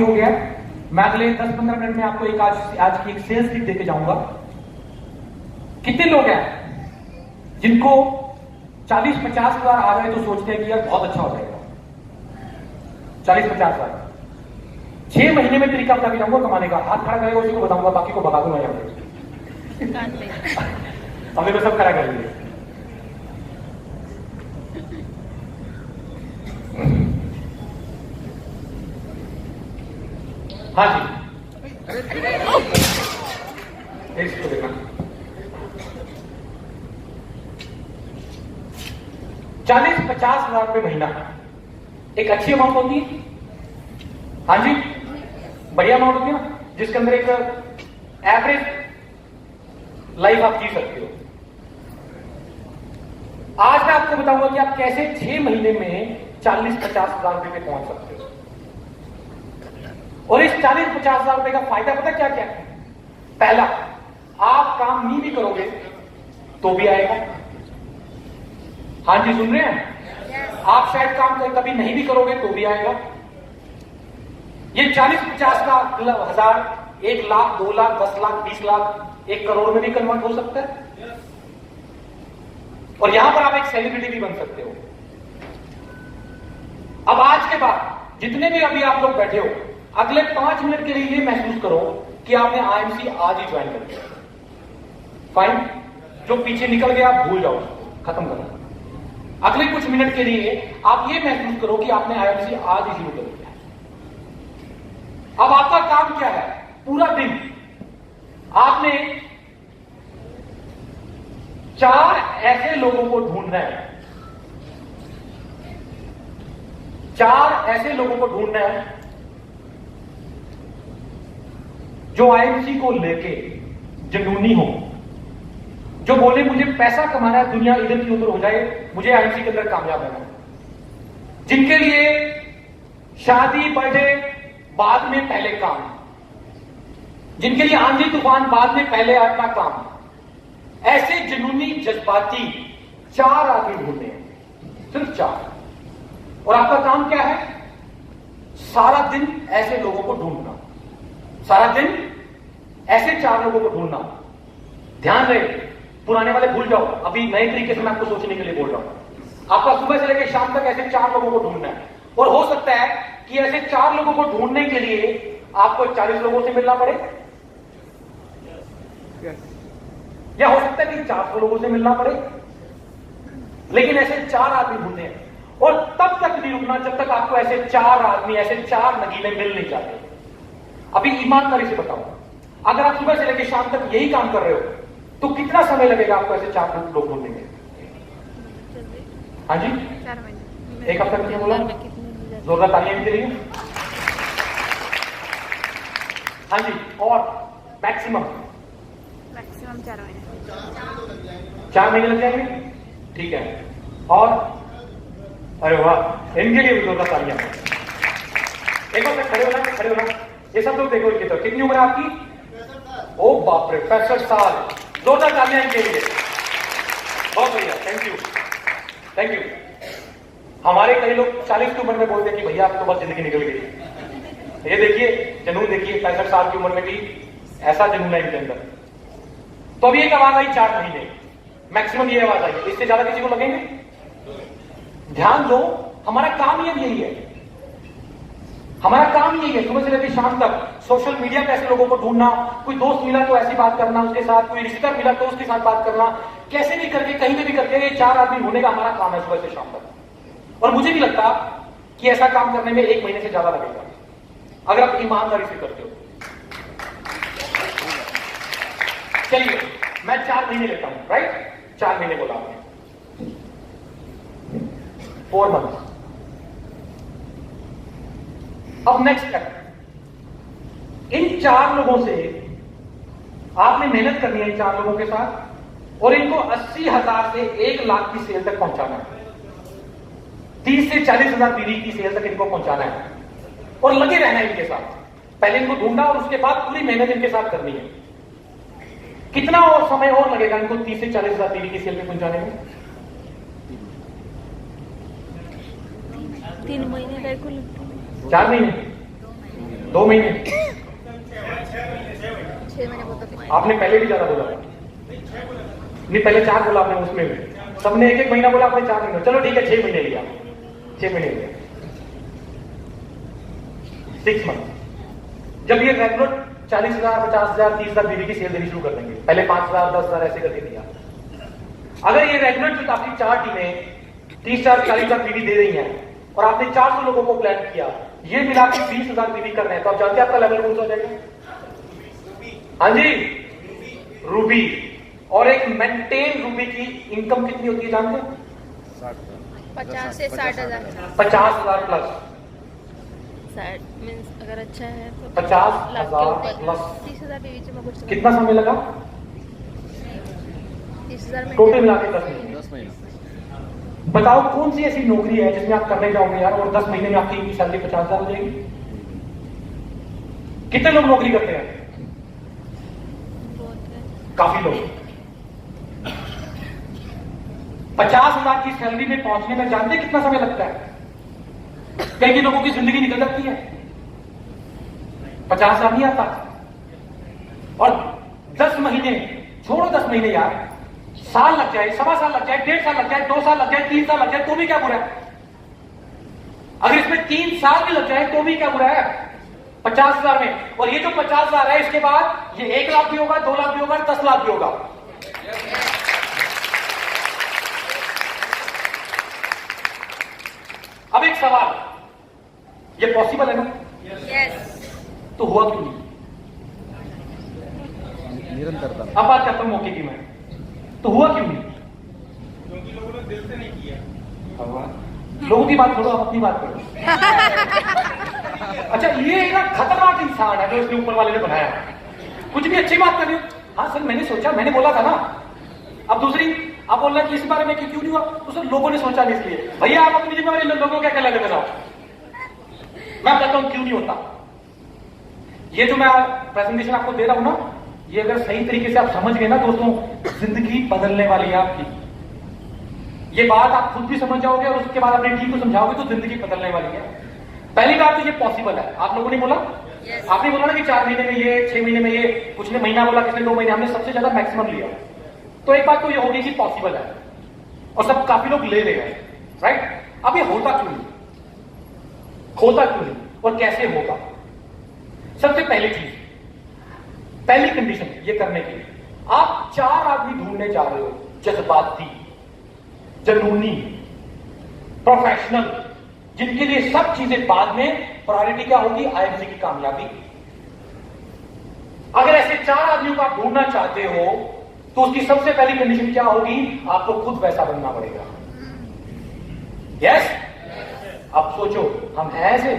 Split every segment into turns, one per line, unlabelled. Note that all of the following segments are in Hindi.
हो गया। मैं अगले 10-15 मिनट में आपको एक आज की एक सेल्स टिप देके जाऊंगा। कितने लोग हैं जिनको 40-50 हजार आ रहे तो सोचते हैं कि यार बहुत अच्छा हो जाएगा। 40-50 हजार 6 महीने में तरीका बता के जाऊंगा कमाने का। हाथ खड़ा करेगा उसी को बताऊंगा, बाकी को भगा दूंगा यहाँ पे। अभी तो सब खड़ा कर लिए। हाँ जी, इसको देखना। 40-50 हजार रुपए महीना एक अच्छी अमाउंट होती है। हाँ जी, बढ़िया अमाउंट होती है ना, जिसके अंदर एक एवरेज लाइफ आप जी सकते हो। आज मैं आपको बताऊंगा कि आप कैसे 6 महीने में 40-50 हजार रुपए पे पहुंच सकते हो। और इस 40-50 हजार रुपए का फायदा पता क्या क्या है? पहला, आप काम नहीं भी करोगे तो भी आएगा। हाँ जी, सुन रहे हैं? आप शायद काम कभी नहीं भी करोगे तो भी आएगा। ये 40-50 का हजार 1 लाख, 2 लाख, 10 लाख, 20 लाख, 1 करोड़ में भी कन्वर्ट हो सकता है। और यहां पर आप एक सेलिब्रिटी भी बन सकते हो। अब आज के बाद जितने भी अभी आप लोग बैठे हो, अगले 5 मिनट के लिए ये महसूस करो कि आपने आईएमसी आज ही ज्वाइन कर दिया। फाइन, जो पीछे निकल गया भूल जाओ, खत्म करो। अगले कुछ मिनट के लिए आप ये महसूस करो कि आपने आईएमसी आज ही शुरू कर दिया। अब आपका काम क्या है? पूरा दिन आपने 4 ऐसे लोगों को ढूंढना है। 4 ऐसे लोगों को ढूंढना है जो आईएमसी को लेके जुनूनी हो, जो बोले मुझे पैसा कमाना है, दुनिया इधर की उधर हो जाए, मुझे आईएमसी के अंदर कामयाब होना है। जिनके लिए शादी बर्थडे बाद में पहले काम, जिनके लिए आंधी तूफान बाद में पहले अपना काम। ऐसे जुनूनी जज्बाती 4 आदमी ढूंढने हैं, सिर्फ 4। और आपका काम क्या है? सारा दिन ऐसे लोगों को ढूंढना, सारा दिन ऐसे 4 लोगों को ढूंढना। ध्यान रहे, पुराने वाले भूल जाओ, अभी नए तरीके से मैं आपको सोचने के लिए बोल रहा हूं। आपका सुबह से लेकर शाम तक ऐसे 4 लोगों को ढूंढना है। और हो सकता है कि ऐसे 4 लोगों को ढूंढने के लिए आपको 40 लोगों से मिलना पड़े, या हो सकता है कि 400 लोगों से मिलना पड़े, लेकिन ऐसे 4 आदमी ढूंढने हैं। और तब तक नहीं रुकना जब तक आपको ऐसे 4 आदमी, ऐसे 4 नगीने मिल नहीं जाते। अभी ईमानदारी से बताओ, अगर आप सुबह से लेकर शाम तक यही काम कर रहे हो तो कितना समय लगेगा आपको ऐसे 4 लोग ढूंढने में? हाँ जी,
4 महीने।
1 हफ्ता कितना बोला? जोरदार तालियां भी दे रही है। हाँ जी, और मैक्सिमम
4 महीने।
4 महीने लग जाएंगे, ठीक है। और अरे वाह, इनके लिए भी जोरदार तालियां। एक बार खड़े होना, खड़े होना। ये सब लोग देखो इनकी तरफ। कितनी उम्र है आपकी? ओ बाप रे, 65 साल। जोरदार तालियां इनके लिए। बहुत बढ़िया, थैंक यू, थैंक यू। हमारे कई लोग 40 की उम्र में बोलते हैं कि भैया अब तो बस जिंदगी निकल गई। ये देखिए जुनून, देखिए 65 साल की उम्र में भी ऐसा जुनून है इनके अंदर। तो अभी एक आवाज आई 4 महीने, मैक्सिमम ये आवाज आई। इससे ज्यादा किसी को लगेंगे? ध्यान दो, हमारा काम यही है। हमारा काम यही है, सुबह से लेकर शाम तक सोशल मीडिया पे ऐसे लोगों को ढूंढना। कोई दोस्त मिला तो ऐसी बात करना उसके साथ, कोई रिश्तेदार मिला तो उसके साथ बात करना। कैसे भी करके, कहीं पे भी करके ये 4 आदमी ढूंढने का हमारा काम है सुबह से शाम तक। और मुझे नहीं लगता कि ऐसा काम करने में 1 महीने से ज्यादा लगेगा, अगर आप ईमानदारी से करते हो। चलिए, मैं 4 महीने लेता हूं, राइट? 4 महीने बोला आपने, 4 मंथ्स। अब नेक्स्ट स्टेप, इन 4 लोगों से आपने मेहनत करनी है, इन 4 लोगों के साथ, और इनको 80,000 से 1 लाख की सेल तक पहुंचाना है। 30 से 40,000 बीवी की सेल तक इनको पहुंचाना है। और लगे रहना है इनके साथ। पहले इनको ढूंढा और उसके बाद पूरी मेहनत इनके साथ करनी है। कितना और समय और लगेगा इनको 30 से 40,000 बीवी की सेल पे पहुंचाने में?
3 महीने का कुल
4 महीने 2 महीने?
6 महीने बोलते थे।
आपने पहले भी ज्यादा बोला, नहीं पहले 4 बोला आपने, उसमें भी सबने 1-1 महीना बोला, आपने 4 महीने। चलो ठीक है, 6 महीने लिया, 6 महीने लिया, 6 मंथ। जब ये रेगुलर 40,000, 50,000, 30,000 बीवी की सेल देनी शुरू कर देंगे, पहले 5,000, 10,000 ऐसे करके दिया। अगर ये रेगुलर जो आपकी 4 टीमें 30,000, 40,000 बीवी दे रही हैं और आपने 400 लोगों को प्लान किया, ये मिला के 20,000 बीवी कर रहे हैं, तो आप जानते हैं आपका लेवल कौन सा हो जाएगा? हाँ जी, रूबी। और एक मेंटेन रूबी की इनकम कितनी होती है जानते हैं?
50 से 60,000।
50,000 प्लस।
मीन्स अगर अच्छा है तो
50,000 प्लस।
30,000 बीवी से मैं कुछ
कितना समय लगा?
30,000 में
टोटल मिला के 10 महीने। बताओ कौन सी ऐसी नौकरी है जिसमें आप करने जाओगे यार और 10 महीने में आपकी सैलरी 50,000 हो जाएगी? कितने लोग नौकरी करते हैं? काफी लोग। 50,000 की सैलरी में पहुंचने में जानते कितना समय लगता है? कई लोगों की जिंदगी निकल जाती है, 50,000 नहीं आता। और 10 महीने छोड़ो, 10 महीने यार, साल लग जाए, 1.25 साल लग जाए, 1.5 साल लग जाए, 2 साल लग जाए, 3 साल लग जाए, तो भी क्या बुरा है? अगर इसमें 3 साल भी लग जाए तो भी क्या बुरा है? 50,000 में। और ये जो 50,000 है, इसके बाद ये 1 लाख भी होगा, 2 लाख भी होगा, 10 लाख भी होगा। अब एक सवाल, ये पॉसिबल है ना?
यस।
तो हुआ क्यों नहीं?
निरंतरता।
अब बात करता हूं मौके की मैं, तो हुआ क्यों नहीं?
क्योंकि लोगों ने दिल से नहीं किया।
लोगों की बात छोड़ो, आप अपनी बात करो। अच्छा, ये ना खतरनाक इंसान है जो इसके ऊपर वाले ने बनाया, कुछ भी अच्छी बात कर रही हो। हाँ सर, मैंने सोचा, मैंने बोला था ना। अब दूसरी, आप बोल रहे हैं कि इस बारे में क्यों नहीं हुआ, तो सर लोगों ने सोचा नहीं, इसलिए। भैया आप अपनी जिम्मेवारी लोगों को क्या कहलाने बताओ। मैं कहता हूं क्यों नहीं होता। ये जो मैं प्रेजेंटेशन आपको दे रहा हूं ना, ये अगर सही तरीके से आप समझ गए ना दोस्तों, जिंदगी बदलने वाली है आपकी। ये बात आप खुद भी समझ जाओगे और उसके बाद अपनी टीम को समझाओगे तो जिंदगी बदलने वाली है। पहली बात तो ये पॉसिबल है, आप लोगों ने बोला। आपने बोला ना कि 4 महीने में ये, 6 महीने में ये, कुछ ने महीना बोला, किसने 2 महीने, हमने सबसे ज्यादा मैक्सिमम लिया। तो एक बात तो ये होगी कि पॉसिबल है और सब काफी लोग ले रहे हैं, राइट। अब ये होता क्यों नहीं, होता क्यों नहीं और कैसे होगा? सबसे पहली चीज, पहली कंडीशन ये करने की, आप 4 आदमी ढूंढने जा रहे हो, जज्बाती, जनूनी, प्रोफेशनल, जिनके लिए सब चीजें बाद में, प्रायोरिटी क्या होगी? आईएमसी की कामयाबी। अगर ऐसे 4 आदमियों को आप ढूंढना चाहते हो तो उसकी सबसे पहली कंडीशन क्या होगी? आपको खुद वैसा बनना पड़ेगा। यस? अब सोचो, हम हैं ऐसे?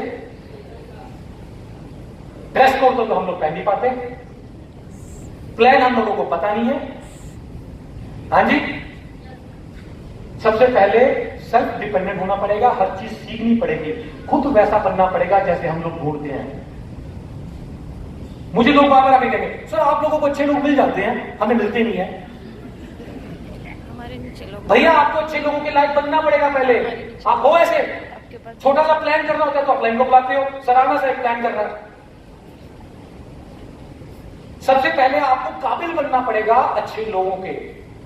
ड्रेस कोड तो हम लोग पहन नहीं पाते, प्लान हम लोगों को पता नहीं है। हाँ जी, सबसे पहले सेल्फ डिपेंडेंट होना पड़ेगा, हर चीज सीखनी पड़ेगी, खुद वैसा बनना पड़ेगा जैसे हम लोग ढूंढते हैं। मुझे लोग बार-बार आके कहेंगे, सर आप लोगों को अच्छे लोग मिल जाते हैं, हमें मिलते नहीं है।
हमारे नीचे लोग।
भैया आपको अच्छे लोगों के लायक बनना पड़ेगा पहले। आप हो ऐसे?
आपके पास
छोटा सा प्लान करना होता है तो आप प्लान को बुलाते हो, सराहना से प्लान करना है। सबसे पहले आपको काबिल बनना पड़ेगा अच्छे लोगों के।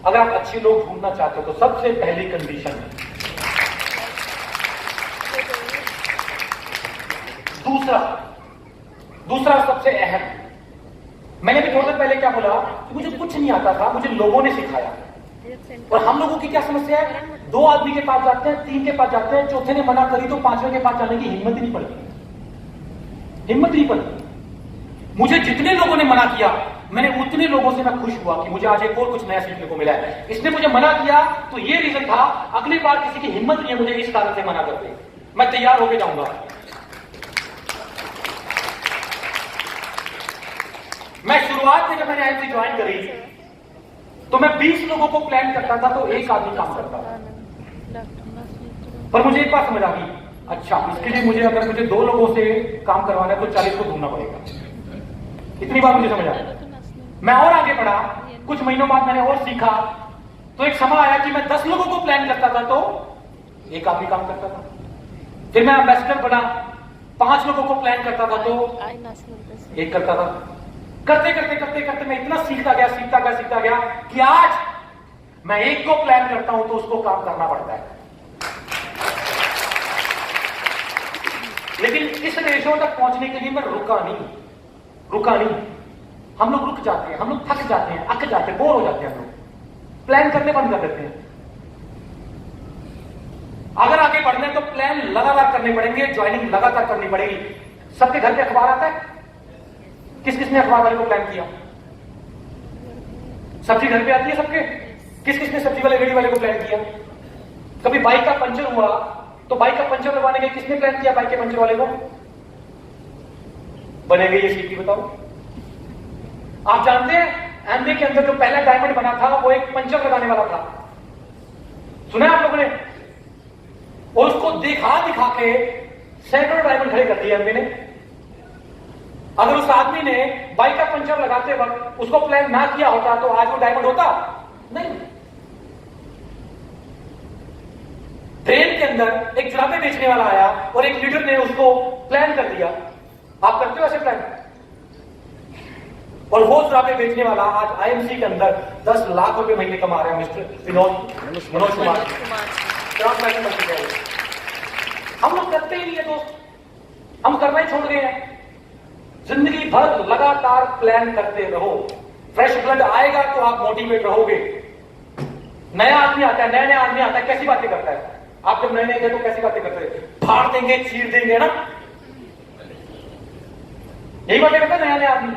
अगर आप अच्छे लोग ढूंढना चाहते हो तो सबसे पहली कंडीशन है। दूसरा सबसे अहम, मैंने भी थोड़ी देर पहले क्या बोला कि मुझे कुछ नहीं आता था, मुझे लोगों ने सिखाया। और हम लोगों की क्या समस्या है? 2 आदमी के पास जाते हैं, 3 के पास जाते हैं, चौथे ने मना करी तो 5वें के पास जाने की हिम्मत ही नहीं पड़ती, हिम्मत नहीं पड़ती। मुझे जितने लोगों ने मना किया, मैंने उतने लोगों से मैं खुश हुआ कि मुझे आज एक और कुछ नया सीखने को मिला है। इसने मुझे मना किया तो ये रीजन था, अगली बार किसी की हिम्मत नहीं है मुझे इस कारण से मना करते, मैं तैयार होके जाऊंगा। मैं शुरुआत में जब मैंने आईएमसी ज्वाइन करी तो मैं 20 लोगों को प्लान करता था तो 1 आदमी काम करता था। पर मुझे एक बात समझ आ गई, अच्छा इसके लिए मुझे, अगर मुझे 2 लोगों से काम करवाना है तो 40 को ढूंढना पड़ेगा। इतनी बात मुझे समझ आ गई। मैं और आगे बढ़ा, कुछ महीनों बाद मैंने और सीखा, तो एक समय आया कि मैं 10 लोगों को प्लान करता था तो 1 आदमी काम करता था। फिर मैं एम्बेसडर बना 5 लोगों को प्लान करता था तो
आई नेशनल
एक करता था। करते करते करते करते मैं इतना सीखता गया कि आज मैं एक को प्लान करता हूं तो उसको काम करना पड़ता है। लेकिन इस रेशो तक पहुंचने के लिए मैं रुका नहीं। हम लोग रुक जाते हैं, हम लोग थक जाते हैं, अक जाते हैं, बोर हो जाते हैं, हम लोग प्लान करने बंद कर देते हैं। अगर आगे बढ़ना है तो प्लान लगातार करने पड़ेंगे, ज्वाइनिंग लगातार करनी पड़ेगी। सबके घर पे अखबार आता है? किस किसने अखबार वाले को प्लान किया? सब्जी घर पे आती है सबके? किस किसने सब्जी वाले रेडी वाले को प्लान किया? कभी बाइक का पंचर हुआ तो बाइक का पंचर लगवाने के लिए किसने प्लान किया बाइक के पंचर वाले को? बनेगा ये सीटी बताओ। आप जानते हैं एमबी के अंदर जो पहला डायमंड बना था वो एक पंचर लगाने वाला था। सुना है आप लोगों ने? और उसको दिखा के सैकड़ों डायमंड खड़े कर दिए एमबी ने। अगर उस आदमी ने बाइक का पंचर लगाते वक्त उसको प्लान ना किया होता तो आज वो डायमंड होता नहीं। ट्रेन के अंदर एक जुराबे बेचने वाला आया और एक लीडर ने उसको प्लान कर दिया। आप करते हो ऐसे प्लान? और वो जुराबे बेचने वाला आज आईएमसी के अंदर 10 लाख रुपए महीने कमा रहे हैं। मिस्टर मनोज कुमार प्लान कर चुके हैं। हम लोग करते ही नहीं है दोस्त, हम करना ही छोड़ गए हैं। जिंदगी भर लगातार प्लान करते रहो। फ्रेश ब्लड आएगा तो आप मोटिवेट रहोगे। नया आदमी आता है, नया आदमी आता है, कैसी बातें करता है? आप जब नए थे तो कैसी बातें करते थे? फाड़ देंगे, चीर देंगे ना, यही बातें करता है नया आदमी।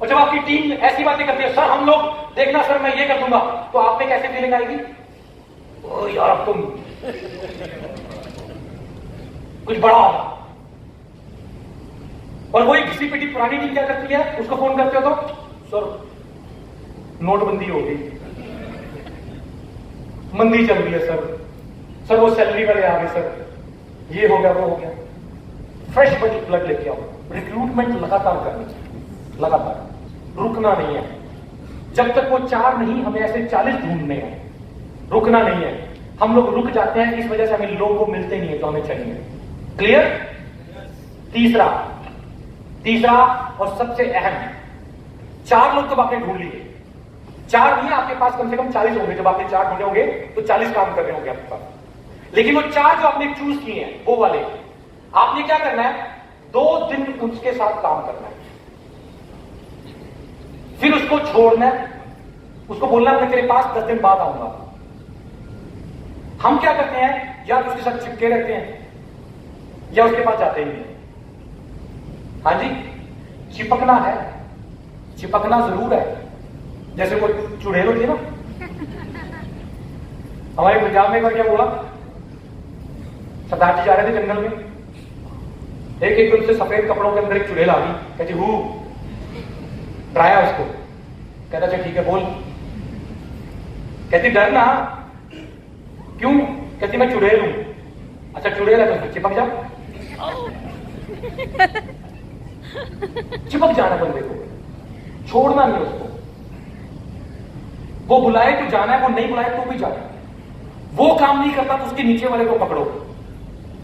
और जब आपकी टीम ऐसी बातें करती है, सर हम लोग देखना सर मैं ये कर दूंगा, तो आप में कैसे फीलिंग आएगी? ओ यार अब तुम कुछ बड़ा होगा। और वही घिसी पिटी पुरानी टीम क्या करती है? उसको फोन करते हो तो सर नोटबंदी हो गई, मंदी चल रही है सर वो सैलरी वाले आ गए सर, ये हो गया वो हो गया। फ्रेश ब्लड लेके आओ। रिक्रूटमेंट लगातार करनी चाहिए, लगातार रुकना नहीं है। जब तक वो 4 नहीं हमें ऐसे 40 ढूंढने हैं, रुकना नहीं है। हम लोग रुक जाते हैं, इस वजह से हमें लोगों को मिलते नहीं है जो हमें चाहिए। क्लियर? तीसरा और सबसे अहम, 4 लोग तो आपने ढूंढ लिए, 4 नहीं आपके पास कम से कम 40 होंगे। जब आपने 4 ढूंढे होंगे तो 40 काम कर रहे होंगे आपके पास। लेकिन वो 4 जो आपने चूज किए हैं वो वाले आपने क्या करना है? 2 दिन उसके साथ काम करना है, फिर उसको छोड़ना है। उसको बोलना मैं तेरे पास 10 दिन बाद आऊंगा। हम क्या करते हैं? या तो उसके साथ चिपके रहते हैं या उसके पास जाते ही नहीं। हाँ जी, चिपकना है, चिपकना जरूर है। जैसे कोई चुड़ैल होती है ना, हमारे पंजाब में क्या हुआ? सरदार जी जा रहे थे जंगल में, एक एकदम से सफेद कपड़ों के अंदर एक चुड़ैल आ गई। कहती हूं, डराया उसको। कहता अच्छा ठीक है बोल। कहती डर ना, क्यों? कहती मैं चुड़ैल हूं। अच्छा चुड़ैल है तो चिपक जा। चिपक जाना बंदे को, छोड़ना नहीं उसको। वो बुलाए तो जाना है, वो नहीं बुलाए तो भी जाना है। वो काम नहीं करता तो उसके नीचे वाले को पकड़ो,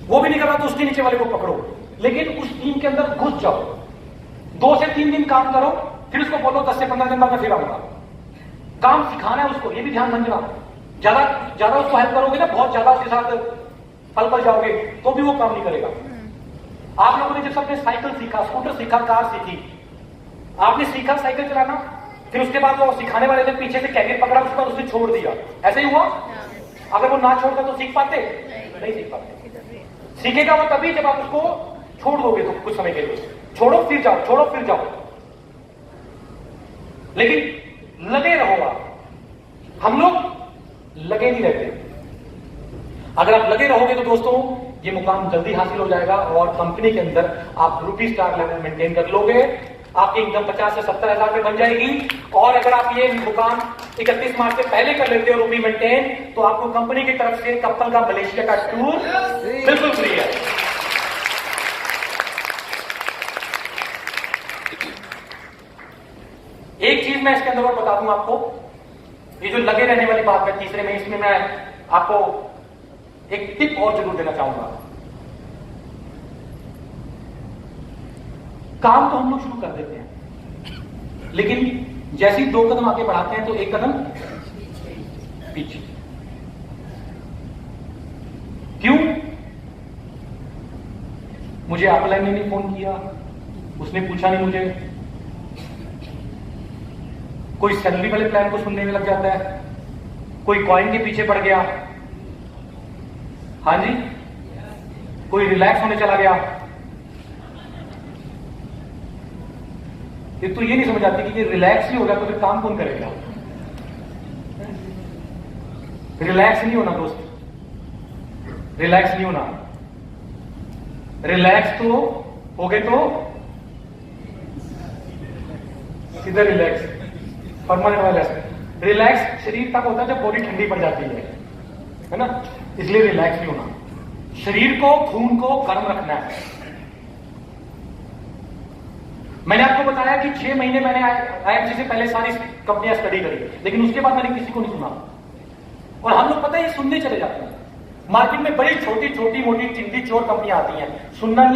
वो भी नहीं करता तो उसके नीचे वाले को पकड़ो। लेकिन उस टीम के अंदर घुस जाओ, 2 से 3 दिन काम करो, फिर उसको बोलो 10 से 15 दिन बाद मैं फिर आऊंगा। काम सिखाना है उसको, ये भी ध्यान समझना। ज्यादा उसको हेल्प करोगे ना, बहुत ज्यादा उसके साथ पल पल जाओगे तो भी वो काम नहीं करेगा। आप लोगों ने जब सबने साइकिल सीखा, स्कूटर सीखा, कार सीखी, आपने सीखा साइकिल चलाना, फिर उसके बाद वो सिखाने वाले ने पीछे से कैरियर पकड़ा, उसके बाद उसने छोड़ दिया। ऐसे ही हुआ? अगर वो ना छोड़ता तो सीख पाते? नहीं सीख पाते। सीखेगा वो तभी जब आप उसको छोड़ दोगे तो कुछ समय के लिए। छोड़ो फिर जाओ, छोड़ो फिर जाओ, लेकिन लगे रहो आप। हम लोग लगे नहीं रहते। अगर आप लगे रहोगे तो दोस्तों ये मुकाम जल्दी हासिल हो जाएगा और कंपनी के अंदर आप रुपी स्टार लेवल मेंटेन कर लोगे। आपकी इनकम 50 से 70 हजार में बन जाएगी। और अगर आप ये मुकाम 31 मार्च से पहले कर लेते हो रुपी मेंटेन, तो आपको कंपनी की तरफ से कप्पल का मलेशिया का टूर बिल्कुल फ्री है। एक चीज मैं इसके अंदर और बता दूं आपको, ये जो लगे रहने वाली बात है तीसरे में, इसमें मैं आपको एक टिप और जरूर देना चाहूंगा। काम तो हम लोग शुरू कर देते हैं, लेकिन जैसे ही 2 कदम आगे बढ़ाते हैं तो 1 कदम पीछे। क्यों? मुझे अपलाइन ने नहीं फोन किया, उसने पूछा नहीं मुझे, कोई सैलरी वाले प्लान को सुनने में लग जाता है, कोई कॉइन के पीछे पड़ गया, हाँ जी, कोई रिलैक्स होने चला गया। ये तो ये नहीं समझ आती कि ये रिलैक्स ही होगा तो फिर काम कौन करेगा। रिलैक्स नहीं होना दोस्त, रिलैक्स नहीं होना। रिलैक्स तो हो गए तो सीधा रिलैक्स, परमानेंट वाला। रिलैक्स शरीर तक होता है जब बॉडी ठंडी पड़ जाती है ना, इसलिए रिलैक्स नहीं होना। शरीर को, खून को गर्म रखना है। मैंने आपको बताया कि 6 महीने मैंने IMC से पहले सारी कंपनियां स्टडी करी, लेकिन उसके बाद मैंने किसी को नहीं सुना। और हम लोग पता है ये सुनने चले जाते हैं। मार्केट में बड़ी छोटी छोटी मोटी चिंदी चोर कंपनियां आती हैं, सुनना नहीं